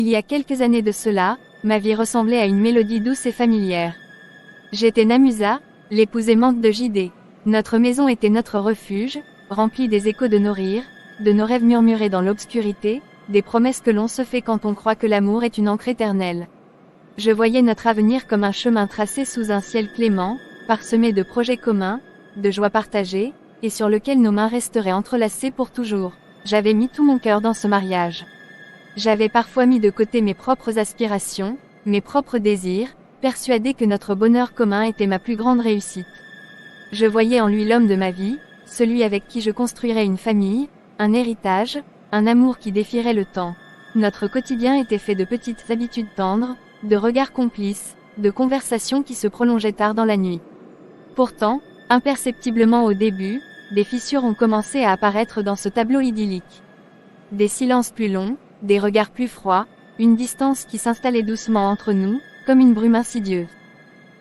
Il y a quelques années de cela, ma vie ressemblait à une mélodie douce et familière. J'étais Namusa, l'épouse aimante de JD. Notre maison était notre refuge, remplie des échos de nos rires, de nos rêves murmurés dans l'obscurité, des promesses que l'on se fait quand on croit que l'amour est une encre éternelle. Je voyais notre avenir comme un chemin tracé sous un ciel clément, parsemé de projets communs, de joies partagées, et sur lequel nos mains resteraient entrelacées pour toujours. J'avais mis tout mon cœur dans ce mariage. J'avais parfois mis de côté mes propres aspirations, mes propres désirs, persuadé que notre bonheur commun était ma plus grande réussite. Je voyais en lui l'homme de ma vie, celui avec qui je construirais une famille, un héritage, un amour qui défierait le temps. Notre quotidien était fait de petites habitudes tendres, de regards complices, de conversations qui se prolongeaient tard dans la nuit. Pourtant, imperceptiblement au début, des fissures ont commencé à apparaître dans ce tableau idyllique. Des silences plus longs, des regards plus froids, une distance qui s'installait doucement entre nous, comme une brume insidieuse.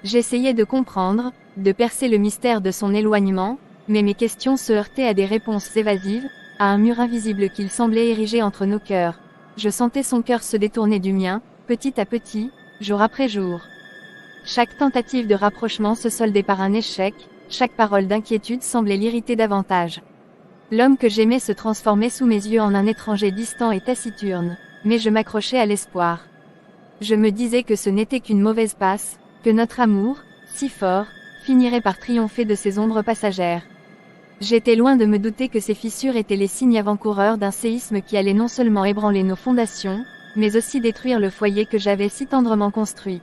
J'essayais de comprendre, de percer le mystère de son éloignement, mais mes questions se heurtaient à des réponses évasives, à un mur invisible qu'il semblait ériger entre nos cœurs. Je sentais son cœur se détourner du mien, petit à petit, jour après jour. Chaque tentative de rapprochement se soldait par un échec, chaque parole d'inquiétude semblait l'irriter davantage. L'homme que j'aimais se transformait sous mes yeux en un étranger distant et taciturne, mais je m'accrochais à l'espoir. Je me disais que ce n'était qu'une mauvaise passe, que notre amour, si fort, finirait par triompher de ces ombres passagères. J'étais loin de me douter que ces fissures étaient les signes avant-coureurs d'un séisme qui allait non seulement ébranler nos fondations, mais aussi détruire le foyer que j'avais si tendrement construit.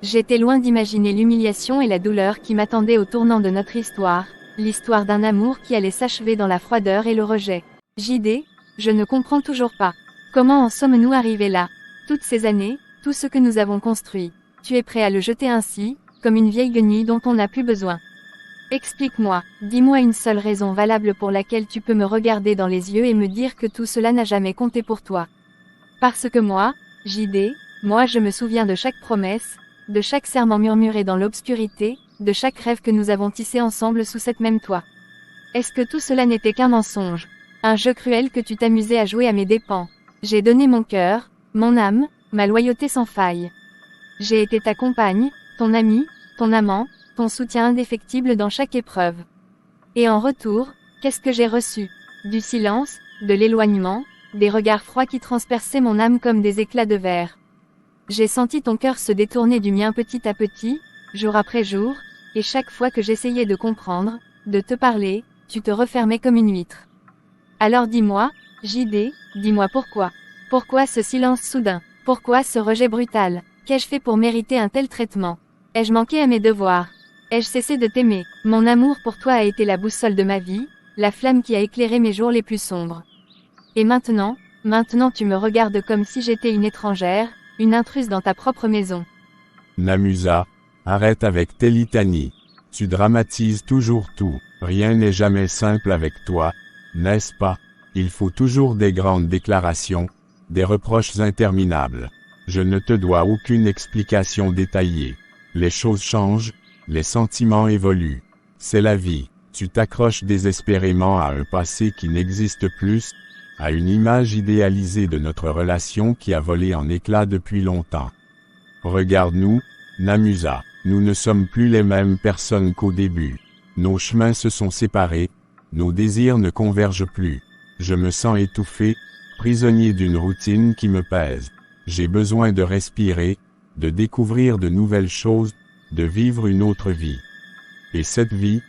J'étais loin d'imaginer l'humiliation et la douleur qui m'attendaient au tournant de notre histoire, l'histoire d'un amour qui allait s'achever dans la froideur et le rejet. JD, je ne comprends toujours pas. Comment en sommes-nous arrivés là? Toutes ces années, tout ce que nous avons construit. Tu es prêt à le jeter ainsi, comme une vieille guenille dont on n'a plus besoin. Explique-moi, dis-moi une seule raison valable pour laquelle tu peux me regarder dans les yeux et me dire que tout cela n'a jamais compté pour toi. Parce que moi, JD, moi je me souviens de chaque promesse, de chaque serment murmuré dans l'obscurité, de chaque rêve que nous avons tissé ensemble sous cette même toit. Est-ce que tout cela n'était qu'un mensonge? Un jeu cruel que tu t'amusais à jouer à mes dépens? J'ai donné mon cœur, mon âme, ma loyauté sans faille. J'ai été ta compagne, ton ami, ton amant, ton soutien indéfectible dans chaque épreuve. Et en retour, qu'est-ce que j'ai reçu? Du silence, de l'éloignement, des regards froids qui transperçaient mon âme comme des éclats de verre. J'ai senti ton cœur se détourner du mien petit à petit, jour après jour, et chaque fois que j'essayais de comprendre, de te parler, tu te refermais comme une huître. Alors dis-moi, JD, dis-moi pourquoi. Pourquoi ce silence soudain? Pourquoi ce rejet brutal? Qu'ai-je fait pour mériter un tel traitement? Ai-je manqué à mes devoirs? Ai-je cessé de t'aimer? Mon amour pour toi a été la boussole de ma vie, la flamme qui a éclairé mes jours les plus sombres. Et maintenant tu me regardes comme si j'étais une étrangère, une intruse dans ta propre maison. Namusa, arrête avec tes litanies. Tu dramatises toujours tout. Rien n'est jamais simple avec toi, n'est-ce pas? Il faut toujours des grandes déclarations, des reproches interminables. Je ne te dois aucune explication détaillée. Les choses changent, les sentiments évoluent. C'est la vie. Tu t'accroches désespérément à un passé qui n'existe plus, à une image idéalisée de notre relation qui a volé en éclats depuis longtemps. Regarde-nous, Namusa, nous ne sommes plus les mêmes personnes qu'au début. Nos chemins se sont séparés, nos désirs ne convergent plus. Je me sens étouffé, prisonnier d'une routine qui me pèse. J'ai besoin de respirer, de découvrir de nouvelles choses, de vivre une autre vie. Et cette vie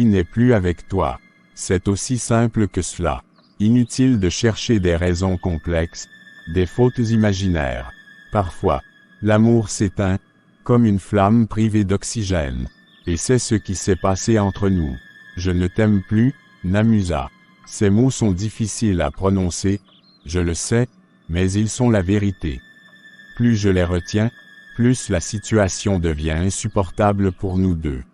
n'est plus avec toi. C'est aussi simple que cela. Inutile de chercher des raisons complexes, des fautes imaginaires. Parfois, l'amour s'éteint, comme une flamme privée d'oxygène. Et c'est ce qui s'est passé entre nous. Je ne t'aime plus, Namusa. Ces mots sont difficiles à prononcer, je le sais, mais ils sont la vérité. Plus je les retiens, plus la situation devient insupportable pour nous deux.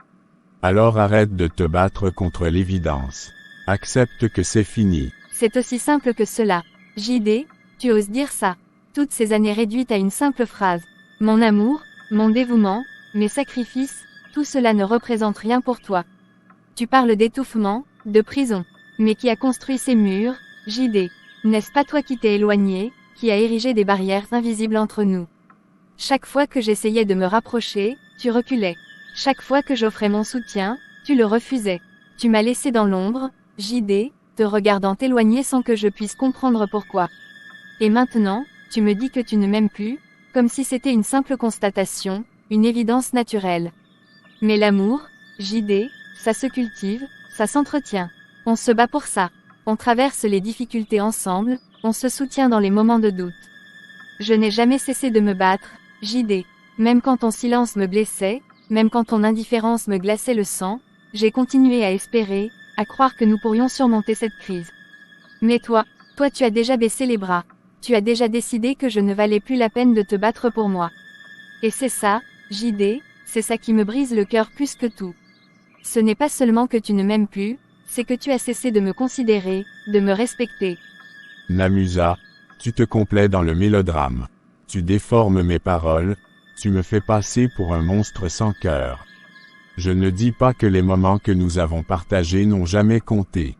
Alors arrête de te battre contre l'évidence. Accepte que c'est fini. C'est aussi simple que cela. JD, tu oses dire ça. Toutes ces années réduites à une simple phrase. Mon amour, mon dévouement, mes sacrifices, tout cela ne représente rien pour toi. Tu parles d'étouffement, de prison. Mais qui a construit ces murs, JD? N'est-ce pas toi qui t'es éloigné, qui a érigé des barrières invisibles entre nous. Chaque fois que j'essayais de me rapprocher, tu reculais. Chaque fois que j'offrais mon soutien, tu le refusais. Tu m'as laissé dans l'ombre, JD, te regardant t'éloigner sans que je puisse comprendre pourquoi. Et maintenant, tu me dis que tu ne m'aimes plus, comme si c'était une simple constatation, une évidence naturelle. Mais l'amour, JD, ça se cultive, ça s'entretient. On se bat pour ça. On traverse les difficultés ensemble, on se soutient dans les moments de doute. Je n'ai jamais cessé de me battre, JD. Même quand ton silence me blessait, même quand ton indifférence me glaçait le sang, j'ai continué à espérer, à croire que nous pourrions surmonter cette crise. Mais toi tu as déjà baissé les bras. Tu as déjà décidé que je ne valais plus la peine de te battre pour moi. Et c'est ça, JD, c'est ça qui me brise le cœur plus que tout. Ce n'est pas seulement que tu ne m'aimes plus, c'est que tu as cessé de me considérer, de me respecter. Namusa, tu te complais dans le mélodrame. Tu déformes mes paroles, tu me fais passer pour un monstre sans cœur. Je ne dis pas que les moments que nous avons partagés n'ont jamais compté.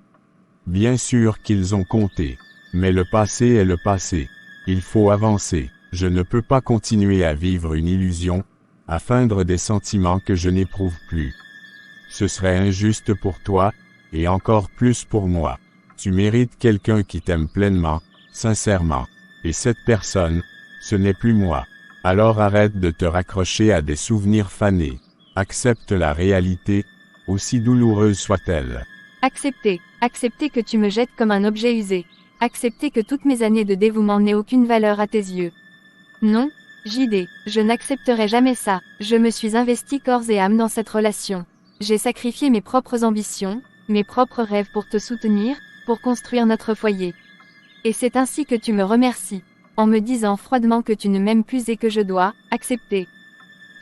Bien sûr qu'ils ont compté. Mais le passé est le passé. Il faut avancer. Je ne peux pas continuer à vivre une illusion, à feindre des sentiments que je n'éprouve plus. Ce serait injuste pour toi, et encore plus pour moi. Tu mérites quelqu'un qui t'aime pleinement, sincèrement. Et cette personne, ce n'est plus moi. Alors arrête de te raccrocher à des souvenirs fanés. Accepte la réalité, aussi douloureuse soit-elle. Accepter que tu me jettes comme un objet usé. Accepter que toutes mes années de dévouement n'aient aucune valeur à tes yeux. Non, JD, je n'accepterai jamais ça. Je me suis investi corps et âme dans cette relation. J'ai sacrifié mes propres ambitions, mes propres rêves pour te soutenir, pour construire notre foyer. Et c'est ainsi que tu me remercies, en me disant froidement que tu ne m'aimes plus et que je dois accepter.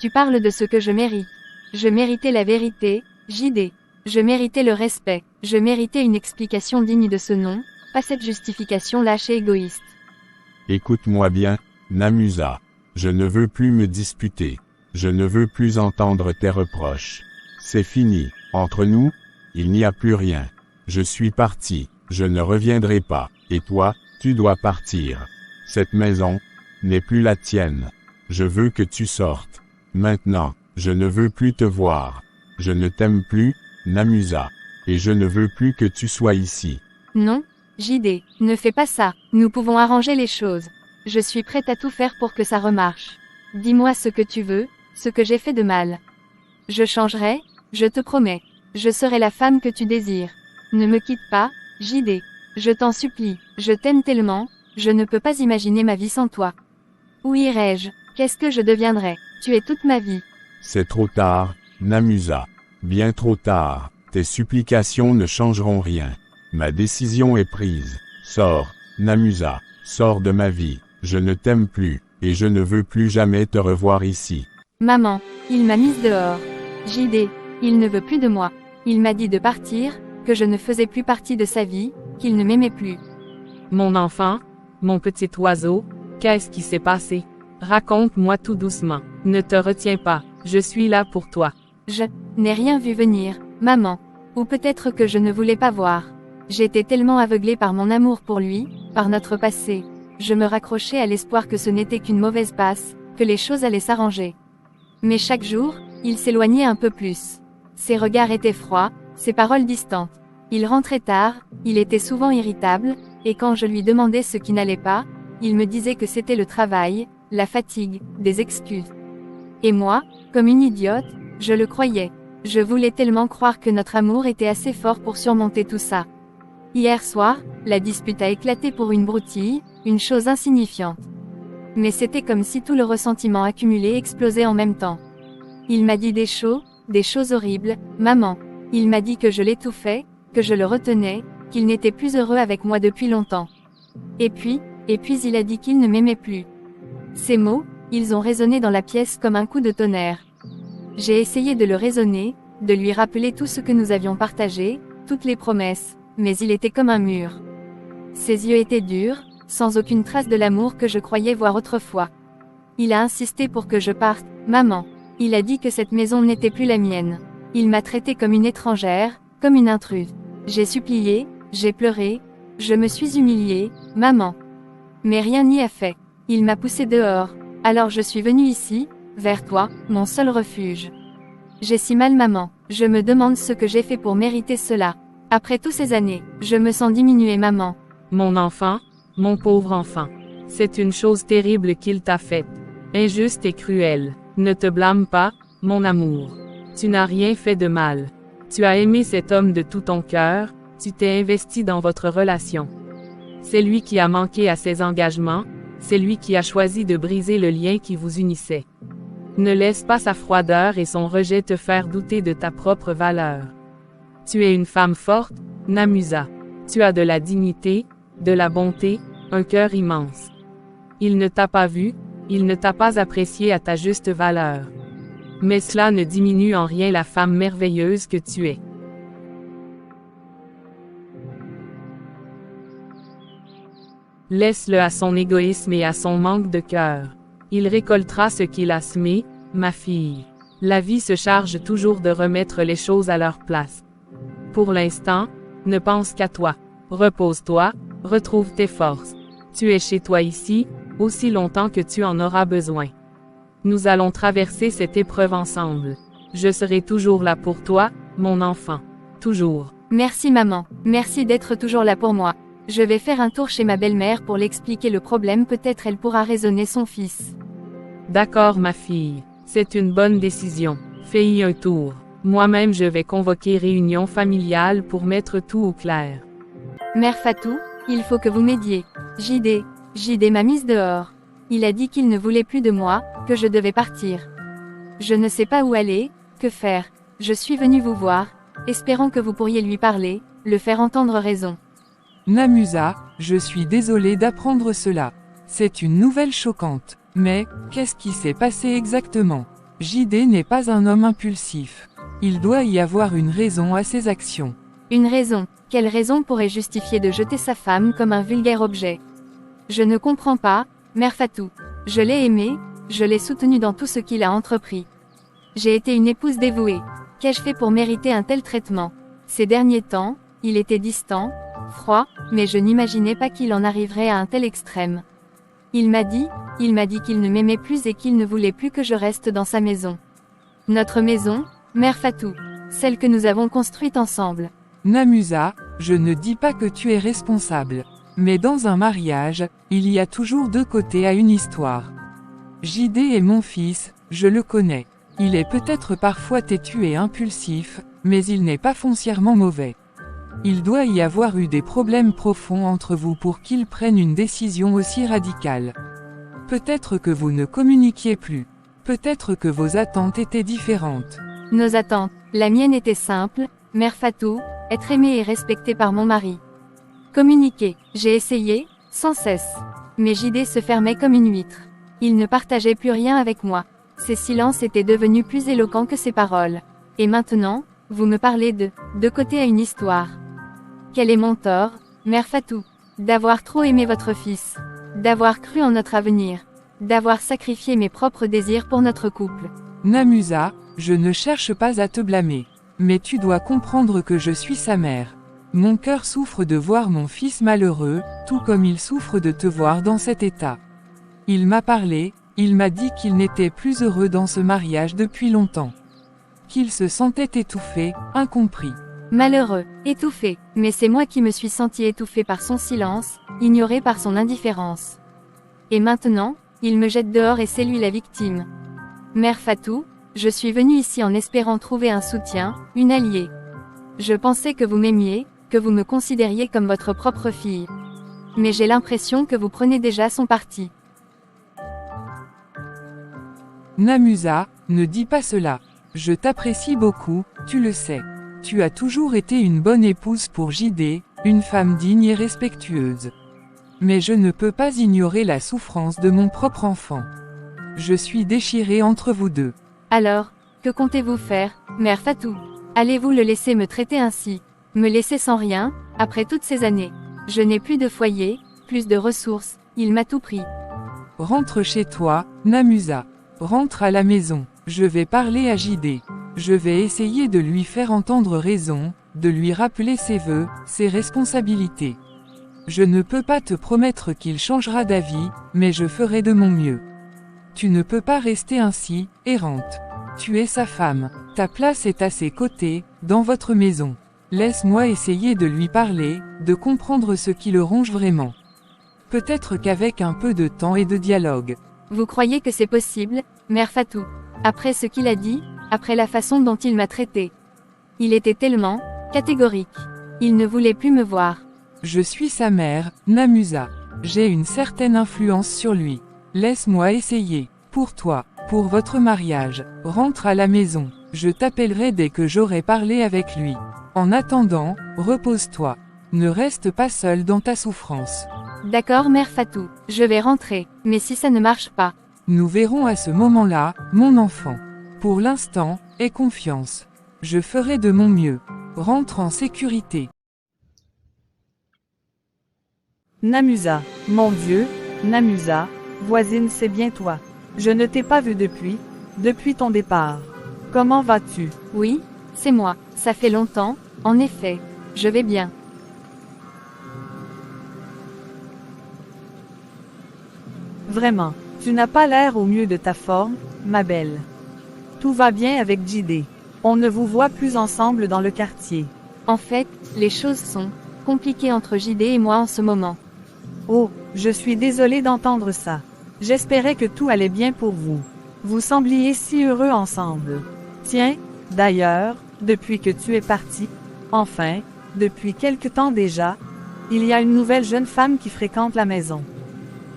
Tu parles de ce que je mérite. Je méritais la vérité, JD. Je méritais le respect. Je méritais une explication digne de ce nom, pas cette justification lâche et égoïste. Écoute-moi bien, Namusa. Je ne veux plus me disputer. Je ne veux plus entendre tes reproches. C'est fini. Entre nous, il n'y a plus rien. Je suis parti. Je ne reviendrai pas. Et toi, tu dois partir. Cette maison n'est plus la tienne. Je veux que tu sortes. Maintenant, je ne veux plus te voir. Je ne t'aime plus, Namusa. Et je ne veux plus que tu sois ici. Non, JD, ne fais pas ça. Nous pouvons arranger les choses. Je suis prête à tout faire pour que ça remarche. Dis-moi ce que tu veux, ce que j'ai fait de mal. Je changerai, je te promets. Je serai la femme que tu désires. Ne me quitte pas, JD. Je t'en supplie, je t'aime tellement, je ne peux pas imaginer ma vie sans toi. Où irais-je? Qu'est-ce que je deviendrais? Tu es toute ma vie. C'est trop tard, Namusa. Bien trop tard. Tes supplications ne changeront rien. Ma décision est prise. Sors, Namusa. Sors de ma vie. Je ne t'aime plus, et je ne veux plus jamais te revoir ici. Maman, il m'a mise dehors. JD, il ne veut plus de moi. Il m'a dit de partir, que je ne faisais plus partie de sa vie, qu'il ne m'aimait plus. Mon enfant, mon petit oiseau, qu'est-ce qui s'est passé? Raconte-moi tout doucement. Ne te retiens pas, je suis là pour toi. Je n'ai rien vu venir, maman. Ou peut-être que je ne voulais pas voir. J'étais tellement aveuglée par mon amour pour lui, par notre passé. Je me raccrochais à l'espoir que ce n'était qu'une mauvaise passe, que les choses allaient s'arranger. Mais chaque jour, il s'éloignait un peu plus. Ses regards étaient froids, ses paroles distantes. Il rentrait tard, il était souvent irritable, et quand je lui demandais ce qui n'allait pas, il me disait que c'était le travail, la fatigue, des excuses. Et moi, comme une idiote, je le croyais. Je voulais tellement croire que notre amour était assez fort pour surmonter tout ça. Hier soir, la dispute a éclaté pour une broutille, une chose insignifiante. Mais c'était comme si tout le ressentiment accumulé explosait en même temps. Il m'a dit des choses horribles, maman. Il m'a dit que je l'étouffais, que je le retenais, qu'il n'était plus heureux avec moi depuis longtemps. Et puis il a dit qu'il ne m'aimait plus. Ces mots, ils ont résonné dans la pièce comme un coup de tonnerre. J'ai essayé de le raisonner, de lui rappeler tout ce que nous avions partagé, toutes les promesses, mais il était comme un mur. Ses yeux étaient durs, sans aucune trace de l'amour que je croyais voir autrefois. Il a insisté pour que je parte, maman. Il a dit que cette maison n'était plus la mienne. Il m'a traitée comme une étrangère, comme une intruse. J'ai supplié, j'ai pleuré, je me suis humiliée, maman. Mais rien n'y a fait. Il m'a poussé dehors. Alors je suis venue ici, vers toi, mon seul refuge. J'ai si mal maman, je me demande ce que j'ai fait pour mériter cela. Après toutes ces années, je me sens diminuée maman. Mon enfant, mon pauvre enfant. C'est une chose terrible qu'il t'a faite. Injuste et cruelle. Ne te blâme pas, mon amour. Tu n'as rien fait de mal. Tu as aimé cet homme de tout ton cœur, tu t'es investi dans votre relation. C'est lui qui a manqué à ses engagements, c'est lui qui a choisi de briser le lien qui vous unissait. Ne laisse pas sa froideur et son rejet te faire douter de ta propre valeur. Tu es une femme forte, Namusa. Tu as de la dignité, de la bonté, un cœur immense. Il ne t'a pas vu, il ne t'a pas apprécié à ta juste valeur. Mais cela ne diminue en rien la femme merveilleuse que tu es. Laisse-le à son égoïsme et à son manque de cœur. Il récoltera ce qu'il a semé, ma fille. La vie se charge toujours de remettre les choses à leur place. Pour l'instant, ne pense qu'à toi. Repose-toi, retrouve tes forces. Tu es chez toi ici, aussi longtemps que tu en auras besoin. Nous allons traverser cette épreuve ensemble. Je serai toujours là pour toi, mon enfant. Toujours. Merci maman, merci d'être toujours là pour moi. Je vais faire un tour chez ma belle-mère pour l'expliquer le problème, peut-être elle pourra raisonner son fils. D'accord ma fille, c'est une bonne décision. Fais-y un tour. Moi-même je vais convoquer réunion familiale pour mettre tout au clair. Mère Fatou, il faut que vous m'aidiez. JD m'a mise dehors. Il a dit qu'il ne voulait plus de moi, que je devais partir. Je ne sais pas où aller, que faire. Je suis venue vous voir, espérant que vous pourriez lui parler, le faire entendre raison. Namusa, je suis désolée d'apprendre cela. C'est une nouvelle choquante. Mais, qu'est-ce qui s'est passé exactement? JD n'est pas un homme impulsif. Il doit y avoir une raison à ses actions. Une raison? Quelle raison pourrait justifier de jeter sa femme comme un vulgaire objet? Je ne comprends pas, Mère Fatou. Je l'ai aimé, je l'ai soutenu dans tout ce qu'il a entrepris. J'ai été une épouse dévouée. Qu'ai-je fait pour mériter un tel traitement? Ces derniers temps, il était distant, froid, mais je n'imaginais pas qu'il en arriverait à un tel extrême. Il m'a dit qu'il ne m'aimait plus et qu'il ne voulait plus que je reste dans sa maison. Notre maison, Mère Fatou, celle que nous avons construite ensemble. Namusa, je ne dis pas que tu es responsable. Mais dans un mariage, il y a toujours deux côtés à une histoire. JD est mon fils, je le connais. Il est peut-être parfois têtu et impulsif, mais il n'est pas foncièrement mauvais. Il doit y avoir eu des problèmes profonds entre vous pour qu'il prenne une décision aussi radicale. Peut-être que vous ne communiquiez plus. Peut-être que vos attentes étaient différentes. Nos attentes, la mienne était simple, Mère Fatou, être aimée et respectée par mon mari. Communiquer, j'ai essayé, sans cesse. Mais JD se fermait comme une huître. Il ne partageait plus rien avec moi. Ses silences étaient devenus plus éloquents que ses paroles. Et maintenant, vous me parlez de deux côtés à une histoire. Quel est mon tort, Mère Fatou? D'avoir trop aimé votre fils. D'avoir cru en notre avenir. D'avoir sacrifié mes propres désirs pour notre couple. Namusa, je ne cherche pas à te blâmer. Mais tu dois comprendre que je suis sa mère. Mon cœur souffre de voir mon fils malheureux, tout comme il souffre de te voir dans cet état. Il m'a parlé, il m'a dit qu'il n'était plus heureux dans ce mariage depuis longtemps. Qu'il se sentait étouffé, incompris. Malheureux, étouffé, mais c'est moi qui me suis sentie étouffée par son silence, ignorée par son indifférence. Et maintenant, il me jette dehors et c'est lui la victime. Mère Fatou, je suis venue ici en espérant trouver un soutien, une alliée. Je pensais que vous m'aimiez, que vous me considériez comme votre propre fille. Mais j'ai l'impression que vous prenez déjà son parti. Namusa, ne dis pas cela. Je t'apprécie beaucoup, tu le sais. Tu as toujours été une bonne épouse pour JD, une femme digne et respectueuse. Mais je ne peux pas ignorer la souffrance de mon propre enfant. Je suis déchirée entre vous deux. Alors, que comptez-vous faire, Mère Fatou? Allez-vous le laisser me traiter ainsi? Me laisser sans rien, après toutes ces années? Je n'ai plus de foyer, plus de ressources, il m'a tout pris. Rentre chez toi, Namusa. Rentre à la maison. Je vais parler à JD. Je vais essayer de lui faire entendre raison, de lui rappeler ses vœux, ses responsabilités. Je ne peux pas te promettre qu'il changera d'avis, mais je ferai de mon mieux. Tu ne peux pas rester ainsi, errante. Tu es sa femme. Ta place est à ses côtés, dans votre maison. Laisse-moi essayer de lui parler, de comprendre ce qui le ronge vraiment. Peut-être qu'avec un peu de temps et de dialogue. Vous croyez que c'est possible, mère Fatou? Après ce qu'il a dit, après la façon dont il m'a traité. Il était tellement catégorique. Il ne voulait plus me voir. Je suis sa mère, Namusa. J'ai une certaine influence sur lui. Laisse-moi essayer. Pour toi, pour votre mariage, rentre à la maison. Je t'appellerai dès que j'aurai parlé avec lui. En attendant, repose-toi. Ne reste pas seul dans ta souffrance. D'accord, mère Fatou, je vais rentrer, mais si ça ne marche pas. Nous verrons à ce moment-là, mon enfant. Pour l'instant, aie confiance. Je ferai de mon mieux. Rentre en sécurité. Namusa, mon Dieu, Namusa, voisine, c'est bien toi. Je ne t'ai pas vu depuis ton départ. Comment vas-tu? Oui, c'est moi, ça fait longtemps, en effet. Je vais bien. Vraiment, tu n'as pas l'air au mieux de ta forme, ma belle. Tout va bien avec JD. On ne vous voit plus ensemble dans le quartier. En fait, les choses sont compliquées entre JD et moi en ce moment. Oh, je suis désolée d'entendre ça. J'espérais que tout allait bien pour vous. Vous sembliez si heureux ensemble. Tiens, d'ailleurs, depuis que tu es parti, enfin, depuis quelque temps déjà, il y a une nouvelle jeune femme qui fréquente la maison.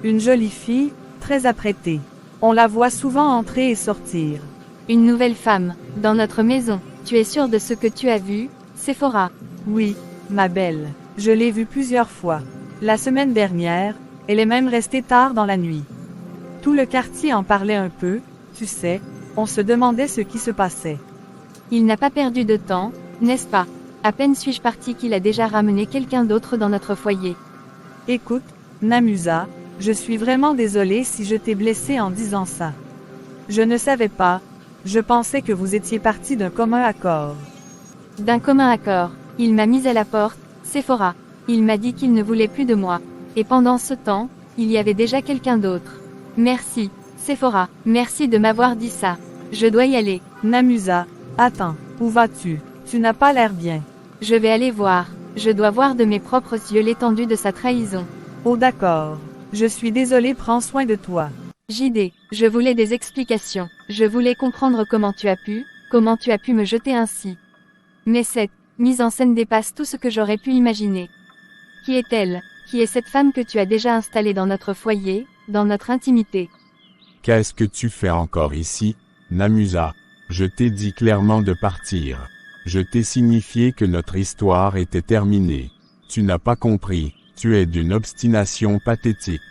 Une jolie fille, très apprêtée. On la voit souvent entrer et sortir. Une nouvelle femme, dans notre maison. Tu es sûre de ce que tu as vu, Sephora? Oui, ma belle. Je l'ai vue plusieurs fois. La semaine dernière, elle est même restée tard dans la nuit. Tout le quartier en parlait un peu, tu sais, on se demandait ce qui se passait. Il n'a pas perdu de temps, n'est-ce pas? À peine suis-je partie qu'il a déjà ramené quelqu'un d'autre dans notre foyer. Écoute, Namusa, je suis vraiment désolée si je t'ai blessée en disant ça. Je ne savais pas, je pensais que vous étiez partis d'un commun accord. D'un commun accord, il m'a mise à la porte, Sephora. Il m'a dit qu'il ne voulait plus de moi. Et pendant ce temps, il y avait déjà quelqu'un d'autre. Merci, Sephora, merci de m'avoir dit ça. Je dois y aller. Namusa, attends, où vas-tu? Tu n'as pas l'air bien. Je vais aller voir. Je dois voir de mes propres yeux l'étendue de sa trahison. Oh d'accord. Je suis désolée, prends soin de toi. JD, je voulais des explications. Je voulais comprendre comment tu as pu me jeter ainsi. Mais cette mise en scène dépasse tout ce que j'aurais pu imaginer. Qui est-elle? Qui est cette femme que tu as déjà installée dans notre foyer, dans notre intimité? Qu'est-ce que tu fais encore ici, Namusa? Je t'ai dit clairement de partir. Je t'ai signifié que notre histoire était terminée. Tu n'as pas compris, tu es d'une obstination pathétique.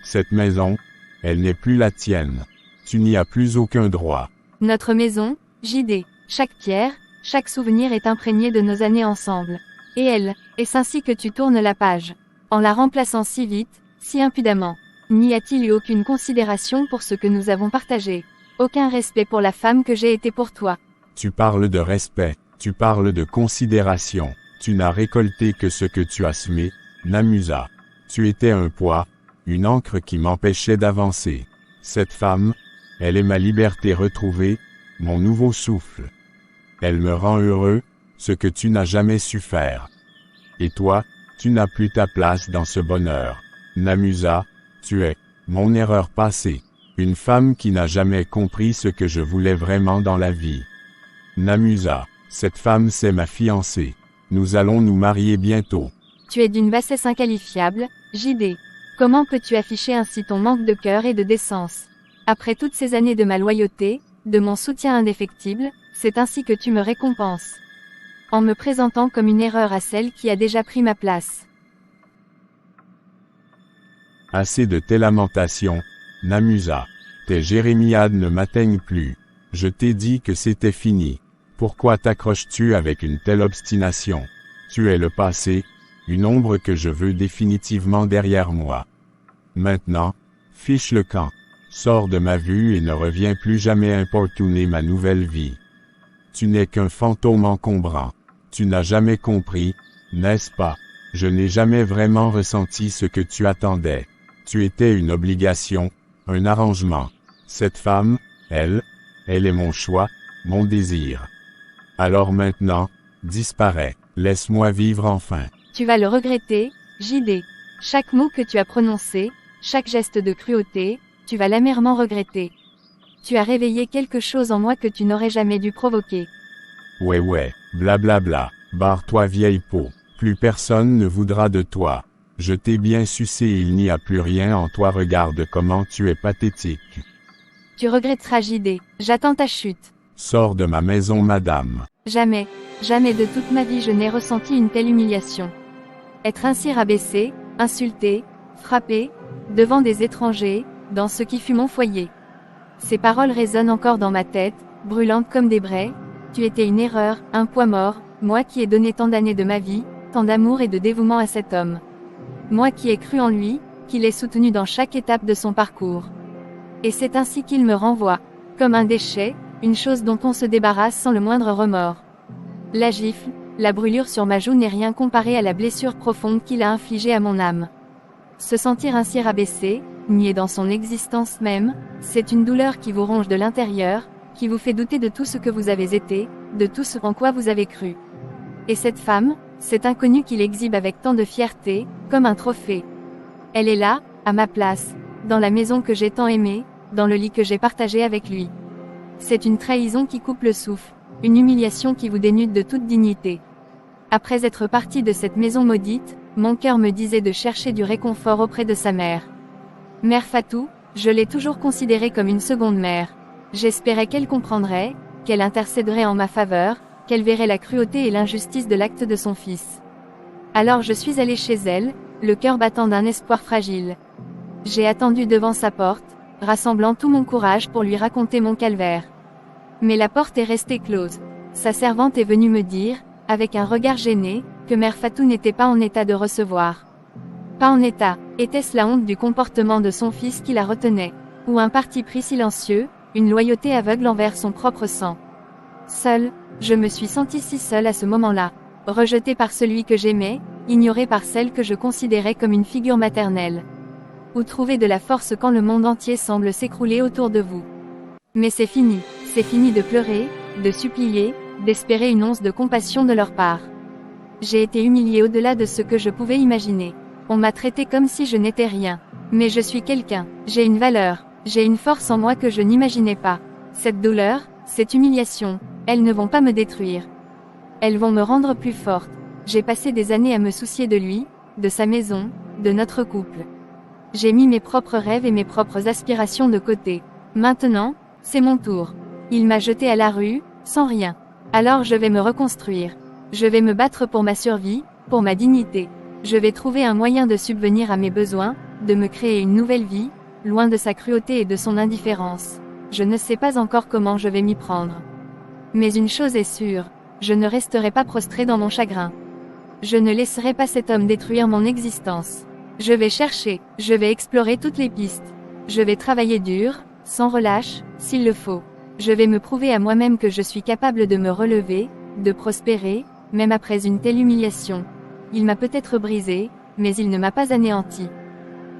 Cette maison, elle n'est plus la tienne. Tu n'y as plus aucun droit. Notre maison, JD, chaque pierre, chaque souvenir est imprégné de nos années ensemble. Et elle, est-ce ainsi que tu tournes la page? En la remplaçant si vite, si impudemment. N'y a-t-il eu aucune considération pour ce que nous avons partagé? Aucun respect pour la femme que j'ai été pour toi? Tu parles de respect, tu parles de considération. Tu n'as récolté que ce que tu as semé, Namusa. Tu étais un poids, une encre qui m'empêchait d'avancer. Cette femme, elle est ma liberté retrouvée, mon nouveau souffle. Elle me rend heureux, ce que tu n'as jamais su faire. Et toi, tu n'as plus ta place dans ce bonheur. Namusa, tu es mon erreur passée. Une femme qui n'a jamais compris ce que je voulais vraiment dans la vie. Namusa, cette femme c'est ma fiancée. Nous allons nous marier bientôt. Tu es d'une bassesse inqualifiable, JD. Comment peux-tu afficher ainsi ton manque de cœur et de décence? Après toutes ces années de ma loyauté, de mon soutien indéfectible, c'est ainsi que tu me récompenses. En me présentant comme une erreur à celle qui a déjà pris ma place. Assez de tes lamentations, Namusa. Tes jérémiades ne m'atteignent plus. Je t'ai dit que c'était fini. Pourquoi t'accroches-tu avec une telle obstination? Tu es le passé, une ombre que je veux définitivement derrière moi. Maintenant, fiche le camp. Sors de ma vue et ne reviens plus jamais importuner ma nouvelle vie. Tu n'es qu'un fantôme encombrant. Tu n'as jamais compris, n'est-ce pas? Je n'ai jamais vraiment ressenti ce que tu attendais. Tu étais une obligation, un arrangement. Cette femme, elle est mon choix, mon désir. Alors maintenant, disparais. Laisse-moi vivre enfin. Tu vas le regretter, JD. Chaque mot que tu as prononcé, chaque geste de cruauté, tu vas l'amèrement regretter. Tu as réveillé quelque chose en moi que tu n'aurais jamais dû provoquer. Ouais, blablabla. Barre-toi vieille peau. Plus personne ne voudra de toi. Je t'ai bien sucé et il n'y a plus rien en toi. Regarde comment tu es pathétique. Tu regretteras JD. J'attends ta chute. Sors de ma maison, madame. Jamais, jamais de toute ma vie je n'ai ressenti une telle humiliation. Être ainsi rabaissé, insulté, frappé, devant des étrangers, dans ce qui fut mon foyer. Ces paroles résonnent encore dans ma tête, brûlantes comme des braies. Tu étais une erreur, un poids mort, moi qui ai donné tant d'années de ma vie, tant d'amour et de dévouement à cet homme. Moi qui ai cru en lui, qui l'ai soutenu dans chaque étape de son parcours. Et c'est ainsi qu'il me renvoie, comme un déchet, une chose dont on se débarrasse sans le moindre remords. La gifle, la brûlure sur ma joue n'est rien comparé à la blessure profonde qu'il a infligée à mon âme. Se sentir ainsi rabaissé, nié dans son existence même, c'est une douleur qui vous ronge de l'intérieur, qui vous fait douter de tout ce que vous avez été, de tout ce en quoi vous avez cru. Et cette femme, cet inconnu qu'il exhibe avec tant de fierté, comme un trophée. Elle est là, à ma place, dans la maison que j'ai tant aimée, dans le lit que j'ai partagé avec lui. C'est une trahison qui coupe le souffle, une humiliation qui vous dénude de toute dignité. Après être parti de cette maison maudite, mon cœur me disait de chercher du réconfort auprès de sa mère. Mère Fatou, je l'ai toujours considérée comme une seconde mère. J'espérais qu'elle comprendrait, qu'elle intercéderait en ma faveur, qu'elle verrait la cruauté et l'injustice de l'acte de son fils. Alors je suis allée chez elle, le cœur battant d'un espoir fragile. J'ai attendu devant sa porte, rassemblant tout mon courage pour lui raconter mon calvaire. Mais la porte est restée close. Sa servante est venue me dire, avec un regard gêné, que Mère Fatou n'était pas en état de recevoir. Pas en état, était-ce la honte du comportement de son fils qui la retenait, ou un parti pris silencieux, une loyauté aveugle envers son propre sang? Seule, je me suis sentie si seule à ce moment-là, rejetée par celui que j'aimais, ignorée par celle que je considérais comme une figure maternelle. Où trouver de la force quand le monde entier semble s'écrouler autour de vous? Mais c'est fini de pleurer, de supplier, d'espérer une once de compassion de leur part. J'ai été humiliée au-delà de ce que je pouvais imaginer. On m'a traité comme si je n'étais rien. Mais je suis quelqu'un, j'ai une valeur, j'ai une force en moi que je n'imaginais pas. Cette douleur, cette humiliation, elles ne vont pas me détruire. Elles vont me rendre plus forte. J'ai passé des années à me soucier de lui, de sa maison, de notre couple. J'ai mis mes propres rêves et mes propres aspirations de côté. Maintenant, c'est mon tour. Il m'a jeté à la rue, sans rien. Alors je vais me reconstruire. Je vais me battre pour ma survie, pour ma dignité. Je vais trouver un moyen de subvenir à mes besoins, de me créer une nouvelle vie, loin de sa cruauté et de son indifférence. Je ne sais pas encore comment je vais m'y prendre. Mais une chose est sûre, je ne resterai pas prostrée dans mon chagrin. Je ne laisserai pas cet homme détruire mon existence. Je vais chercher, je vais explorer toutes les pistes. Je vais travailler dur, sans relâche, s'il le faut. Je vais me prouver à moi-même que je suis capable de me relever, de prospérer, même après une telle humiliation. Il m'a peut-être brisé, mais il ne m'a pas anéanti.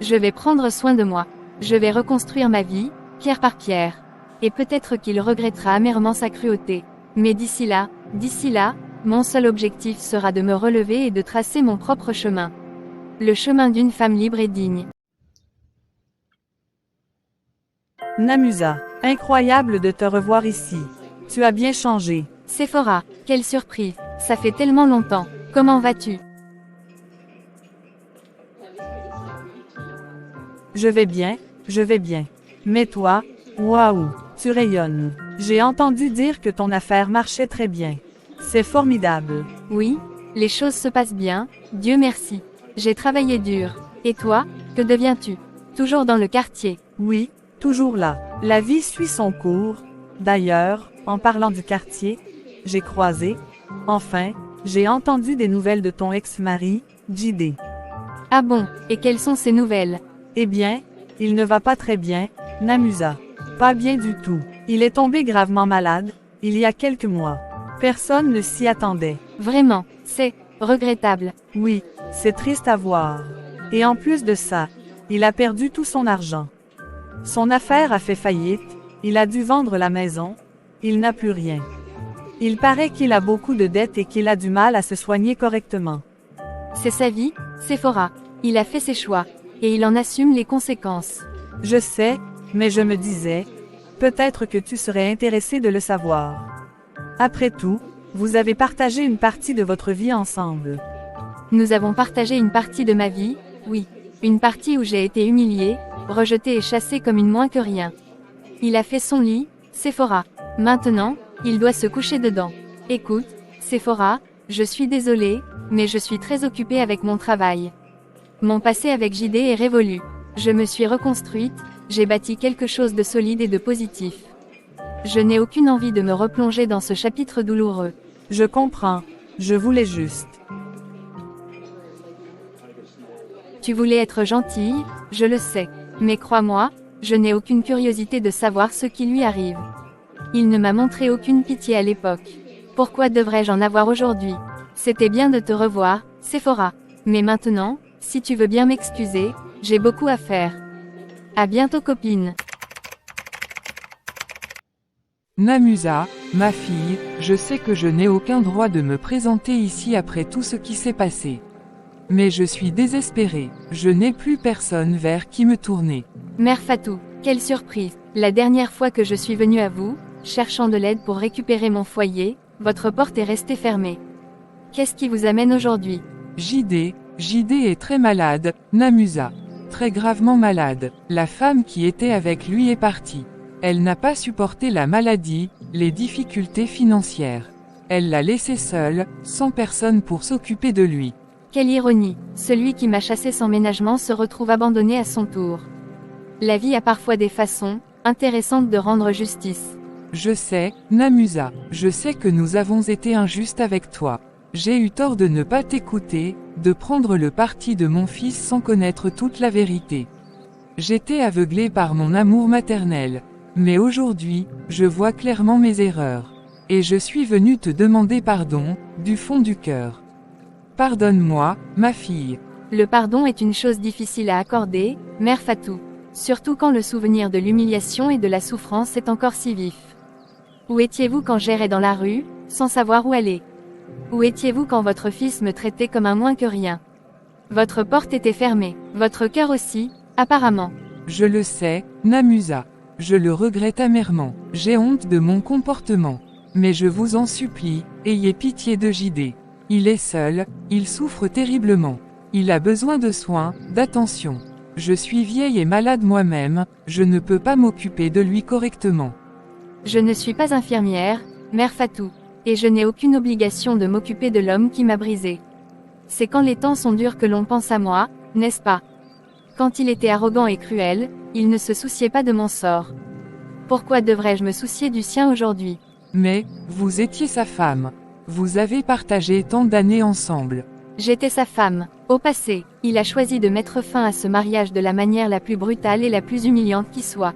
Je vais prendre soin de moi. Je vais reconstruire ma vie, pierre par pierre. Et peut-être qu'il regrettera amèrement sa cruauté. Mais d'ici là, mon seul objectif sera de me relever et de tracer mon propre chemin. Le chemin d'une femme libre et digne. Namusa, incroyable de te revoir ici. Tu as bien changé. Sephora, quelle surprise, ça fait tellement longtemps. Comment vas-tu? Je vais bien. Mais toi, waouh, tu rayonnes. J'ai entendu dire que ton affaire marchait très bien. C'est formidable. Oui, les choses se passent bien, Dieu merci. J'ai travaillé dur. Et toi, que deviens-tu? Toujours dans le quartier? Oui, toujours là. La vie suit son cours. D'ailleurs, en parlant du quartier, j'ai croisé, enfin, j'ai entendu des nouvelles de ton ex-mari, JD. Ah bon, et quelles sont ces nouvelles? Eh bien, il ne va pas très bien, Namusa. Pas bien du tout. Il est tombé gravement malade, il y a quelques mois. Personne ne s'y attendait. Vraiment, c'est regrettable. Oui, C'est triste à voir. Et en plus de ça, il a perdu tout son argent. Son affaire a fait faillite, il a dû vendre la maison, il n'a plus rien. Il paraît qu'il a beaucoup de dettes et qu'il a du mal à se soigner correctement. C'est sa vie, Sephora. Il a fait ses choix. Et il en assume les conséquences. Je sais, mais je me disais, peut-être que tu serais intéressé de le savoir. Après tout, vous avez partagé une partie de votre vie ensemble. Nous avons partagé une partie de ma vie, oui. Une partie où j'ai été humiliée, rejetée et chassée comme une moins que rien. Il a fait son lit, Sephora. Maintenant, il doit se coucher dedans. Écoute, Sephora, je suis désolée, mais je suis très occupée avec mon travail. Mon passé avec JD est révolu. Je me suis reconstruite, j'ai bâti quelque chose de solide et de positif. Je n'ai aucune envie de me replonger dans ce chapitre douloureux. Je comprends, je voulais juste. Tu voulais être gentille, je le sais. Mais crois-moi, je n'ai aucune curiosité de savoir ce qui lui arrive. Il ne m'a montré aucune pitié à l'époque. Pourquoi devrais-je en avoir aujourd'hui? C'était bien de te revoir, Sephora. Mais maintenant, si tu veux bien m'excuser, j'ai beaucoup à faire. À bientôt copine. Namusa, ma fille, je sais que je n'ai aucun droit de me présenter ici après tout ce qui s'est passé. Mais je suis désespérée, je n'ai plus personne vers qui me tourner. Mère Fatou, quelle surprise. La dernière fois que je suis venue à vous, cherchant de l'aide pour récupérer mon foyer, votre porte est restée fermée. Qu'est-ce qui vous amène aujourd'hui? JD est très malade, Namusa. Très gravement malade. La femme qui était avec lui est partie. Elle n'a pas supporté la maladie, les difficultés financières. Elle l'a laissé seul, sans personne pour s'occuper de lui. Quelle ironie, celui qui m'a chassé sans ménagement se retrouve abandonné à son tour. La vie a parfois des façons intéressantes de rendre justice. Je sais, Namusa, je sais que nous avons été injustes avec toi. J'ai eu tort de ne pas t'écouter, de prendre le parti de mon fils sans connaître toute la vérité. J'étais aveuglée par mon amour maternel. Mais aujourd'hui, je vois clairement mes erreurs. Et je suis venue te demander pardon, du fond du cœur. Pardonne-moi, ma fille. Le pardon est une chose difficile à accorder, Mère Fatou. Surtout quand le souvenir de l'humiliation et de la souffrance est encore si vif. Où étiez-vous quand j'errais dans la rue, sans savoir où aller? Où étiez-vous quand votre fils me traitait comme un moins que rien? Votre porte était fermée, votre cœur aussi, apparemment. Je le sais, Namusa. Je le regrette amèrement. J'ai honte de mon comportement. Mais je vous en supplie, ayez pitié de JD. Il est seul, il souffre terriblement. Il a besoin de soins, d'attention. Je suis vieille et malade moi-même, je ne peux pas m'occuper de lui correctement. Je ne suis pas infirmière, Mère Fatou. Et je n'ai aucune obligation de m'occuper de l'homme qui m'a brisé. C'est quand les temps sont durs que l'on pense à moi, n'est-ce pas? Quand il était arrogant et cruel, il ne se souciait pas de mon sort. Pourquoi devrais-je me soucier du sien aujourd'hui? Mais, vous étiez sa femme. Vous avez partagé tant d'années ensemble. J'étais sa femme. Au passé, il a choisi de mettre fin à ce mariage de la manière la plus brutale et la plus humiliante qui soit.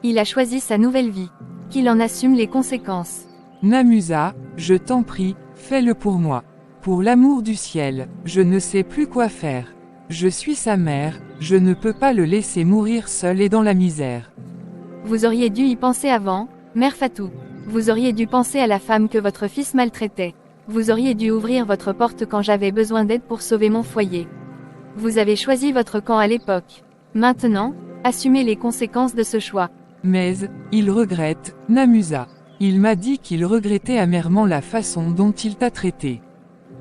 Il a choisi sa nouvelle vie. Qu'il en assume les conséquences. Namusa, je t'en prie, fais-le pour moi. Pour l'amour du ciel, je ne sais plus quoi faire. Je suis sa mère, je ne peux pas le laisser mourir seul et dans la misère. Vous auriez dû y penser avant, Mère Fatou. Vous auriez dû penser à la femme que votre fils maltraitait. Vous auriez dû ouvrir votre porte quand j'avais besoin d'aide pour sauver mon foyer. Vous avez choisi votre camp à l'époque. Maintenant, assumez les conséquences de ce choix. Mais, il regrette, Namusa. Il m'a dit qu'il regrettait amèrement la façon dont il t'a traité.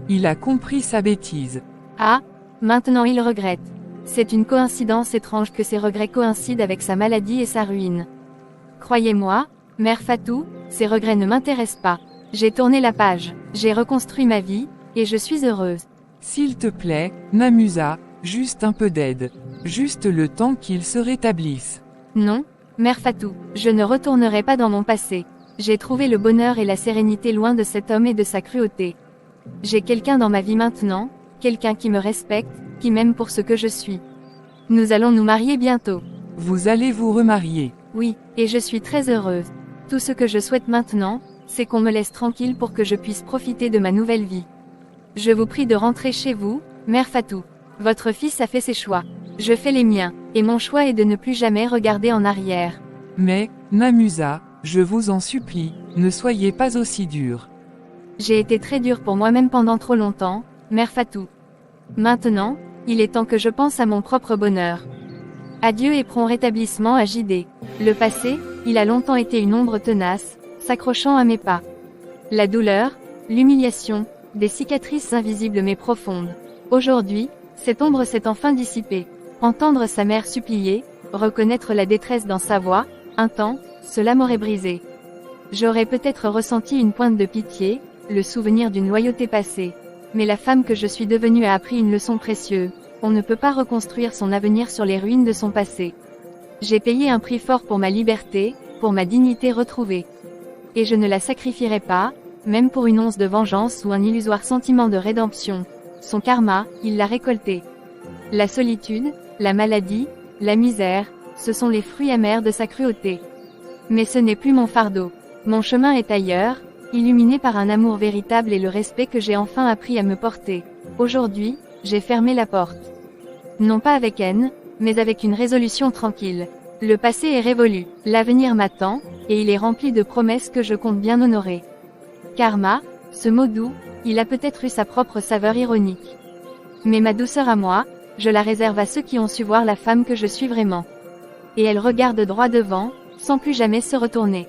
Il a compris sa bêtise. Ah, maintenant il regrette. C'est une coïncidence étrange que ses regrets coïncident avec sa maladie et sa ruine. Croyez-moi, Mère Fatou, ces regrets ne m'intéressent pas. J'ai tourné la page, j'ai reconstruit ma vie, et je suis heureuse. S'il te plaît, Namusa, juste un peu d'aide. Juste le temps qu'il se rétablisse. Non, Mère Fatou, je ne retournerai pas dans mon passé. J'ai trouvé le bonheur et la sérénité loin de cet homme et de sa cruauté. J'ai quelqu'un dans ma vie maintenant, quelqu'un qui me respecte, qui m'aime pour ce que je suis. Nous allons nous marier bientôt. Vous allez vous remarier. Oui, et je suis très heureuse. Tout ce que je souhaite maintenant, c'est qu'on me laisse tranquille pour que je puisse profiter de ma nouvelle vie. Je vous prie de rentrer chez vous, Mère Fatou. Votre fils a fait ses choix. Je fais les miens, et mon choix est de ne plus jamais regarder en arrière. Mais, Namusa, je vous en supplie, ne soyez pas aussi dure. J'ai été très dur pour moi-même pendant trop longtemps, Mère Fatou. Maintenant, il est temps que je pense à mon propre bonheur. Adieu et prompt rétablissement à JD. Le passé, il a longtemps été une ombre tenace, s'accrochant à mes pas. La douleur, l'humiliation, des cicatrices invisibles mais profondes. Aujourd'hui, cette ombre s'est enfin dissipée. Entendre sa mère supplier, reconnaître la détresse dans sa voix, un temps, cela m'aurait brisé. J'aurais peut-être ressenti une pointe de pitié, le souvenir d'une loyauté passée. Mais la femme que je suis devenue a appris une leçon précieuse. On ne peut pas reconstruire son avenir sur les ruines de son passé. J'ai payé un prix fort pour ma liberté, pour ma dignité retrouvée. Et je ne la sacrifierai pas, même pour une once de vengeance ou un illusoire sentiment de rédemption. Son karma, il l'a récolté. La solitude, la maladie, la misère, ce sont les fruits amers de sa cruauté. Mais ce n'est plus mon fardeau. Mon chemin est ailleurs, illuminé par un amour véritable et le respect que j'ai enfin appris à me porter. Aujourd'hui, j'ai fermé la porte. Non pas avec haine, mais avec une résolution tranquille. Le passé est révolu, l'avenir m'attend, et il est rempli de promesses que je compte bien honorer. Karma, ce mot doux, il a peut-être eu sa propre saveur ironique. Mais ma douceur à moi, je la réserve à ceux qui ont su voir la femme que je suis vraiment. Et elle regarde droit devant, sans plus jamais se retourner.